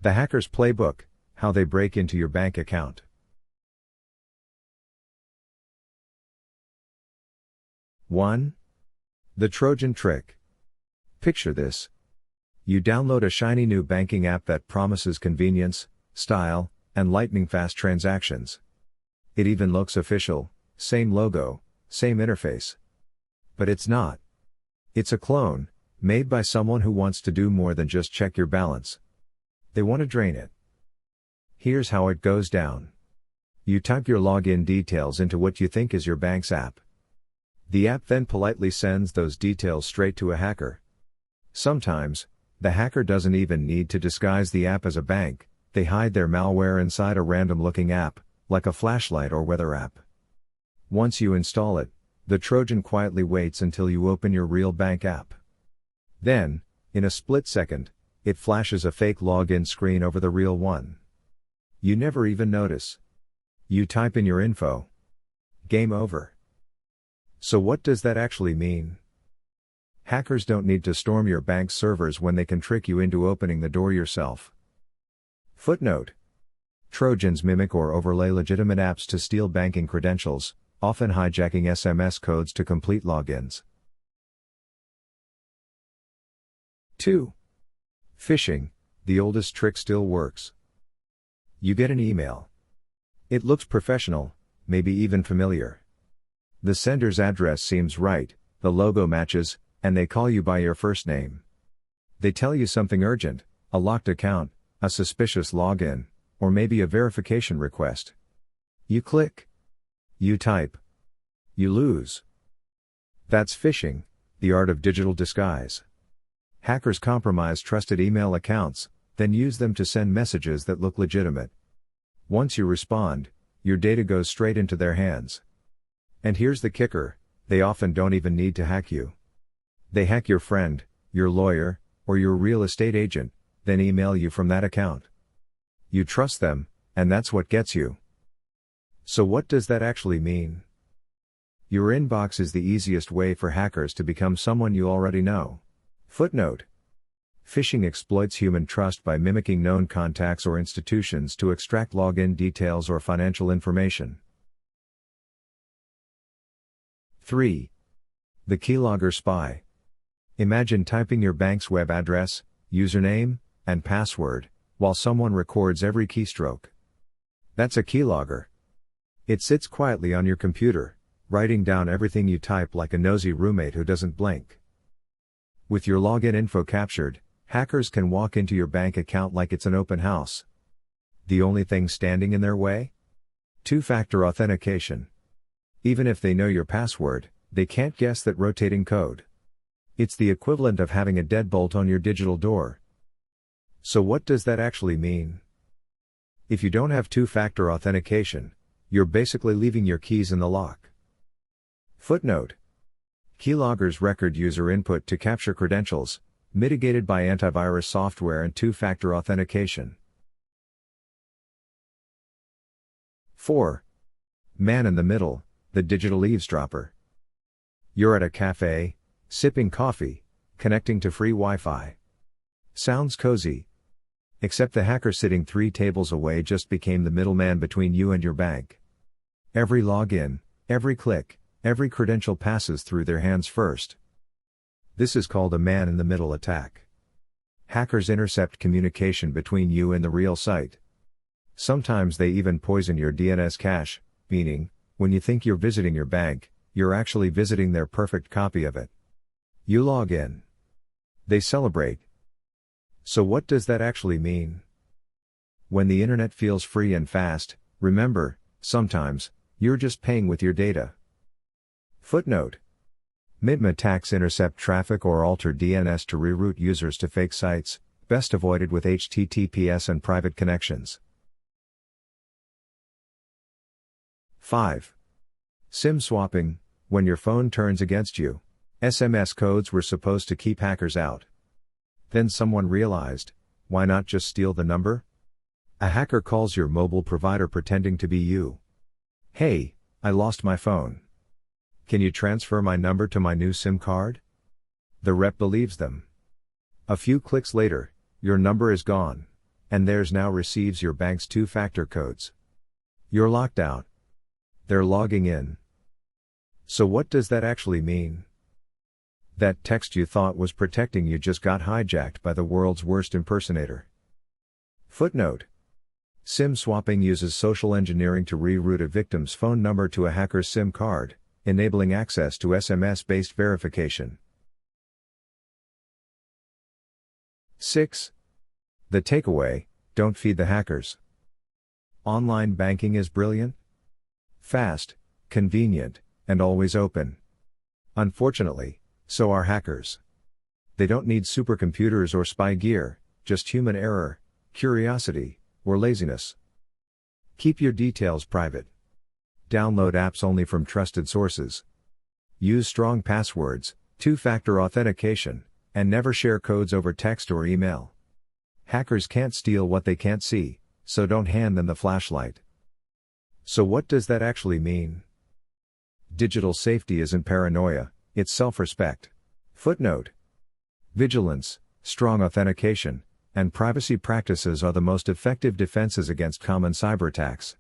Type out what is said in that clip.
The Hacker's Playbook, How They Break Into Your Bank Account. 1. The Trojan Trick. Picture this. You download a shiny new banking app that promises convenience, style, and lightning-fast transactions. It even looks official, same logo, same interface. But it's not. It's a clone, made by someone who wants to do more than just check your balance. They want to drain it. Here's how it goes down. You type your login details into what you think is your bank's app. The app then politely sends those details straight to a hacker. Sometimes, the hacker doesn't even need to disguise the app as a bank, they hide their malware inside a random-looking app, like a flashlight or weather app. Once you install it, the Trojan quietly waits until you open your real bank app. Then, in a split second, it flashes a fake login screen over the real one. You never even notice. You type in your info. Game over. So what does that actually mean? Hackers don't need to storm your bank's servers when they can trick you into opening the door yourself. Footnote. Trojans mimic or overlay legitimate apps to steal banking credentials, often hijacking SMS codes to complete logins. 2. Phishing, the oldest trick still works. You get an email. It looks professional, maybe even familiar. The sender's address seems right, the logo matches, and they call you by your first name. They tell you something urgent, a locked account, a suspicious login, or maybe a verification request. You click. You type. You lose. That's phishing, the art of digital disguise. Hackers compromise trusted email accounts, then use them to send messages that look legitimate. Once you respond, your data goes straight into their hands. And here's the kicker, they often don't even need to hack you. They hack your friend, your lawyer, or your real estate agent, then email you from that account. You trust them, and that's what gets you. So what does that actually mean? Your inbox is the easiest way for hackers to become someone you already know. Footnote. Phishing exploits human trust by mimicking known contacts or institutions to extract login details or financial information. 3. The keylogger spy. Imagine typing your bank's web address, username, and password, while someone records every keystroke. That's a keylogger. It sits quietly on your computer, writing down everything you type like a nosy roommate who doesn't blink. With your login info captured, hackers can walk into your bank account like it's an open house. The only thing standing in their way? Two-factor authentication. Even if they know your password, they can't guess that rotating code. It's the equivalent of having a deadbolt on your digital door. So what does that actually mean? If you don't have two-factor authentication, you're basically leaving your keys in the lock. Footnote. Keyloggers record user input to capture credentials, mitigated by antivirus software and two-factor authentication. 4. Man in the middle, the digital eavesdropper. You're at a cafe, sipping coffee, connecting to free Wi-Fi. Sounds cozy. Except the hacker sitting 3 tables away just became the middleman between you and your bank. Every login, every click, every credential passes through their hands first. This is called a man-in-the-middle attack. Hackers intercept communication between you and the real site. Sometimes they even poison your DNS cache, meaning, when you think you're visiting your bank, you're actually visiting their perfect copy of it. You log in. They celebrate. So what does that actually mean? When the internet feels free and fast, remember, sometimes, you're just paying with your data. Footnote. MITM attacks intercept traffic or alter DNS to reroute users to fake sites, best avoided with HTTPS and private connections. 5. SIM swapping, when your phone turns against you. SMS codes were supposed to keep hackers out. Then someone realized, why not just steal the number? A hacker calls your mobile provider pretending to be you. Hey, I lost my phone. Can you transfer my number to my new SIM card? The rep believes them. A few clicks later, your number is gone. And theirs now receives your bank's two-factor codes. You're locked out. They're logging in. So what does that actually mean? That text you thought was protecting you just got hijacked by the world's worst impersonator. Footnote. SIM swapping uses social engineering to reroute a victim's phone number to a hacker's SIM card, enabling access to SMS-based verification. 6. The takeaway: don't feed the hackers. Online banking is brilliant, fast, convenient, and always open. Unfortunately, so are hackers. They don't need supercomputers or spy gear, just human error, curiosity, or laziness. Keep your details private. Download apps only from trusted sources. Use strong passwords, two-factor authentication, and never share codes over text or email. Hackers can't steal what they can't see, so don't hand them the flashlight. So what does that actually mean? Digital safety isn't paranoia, it's self-respect. Footnote. Vigilance, strong authentication, and privacy practices are the most effective defenses against common cyberattacks.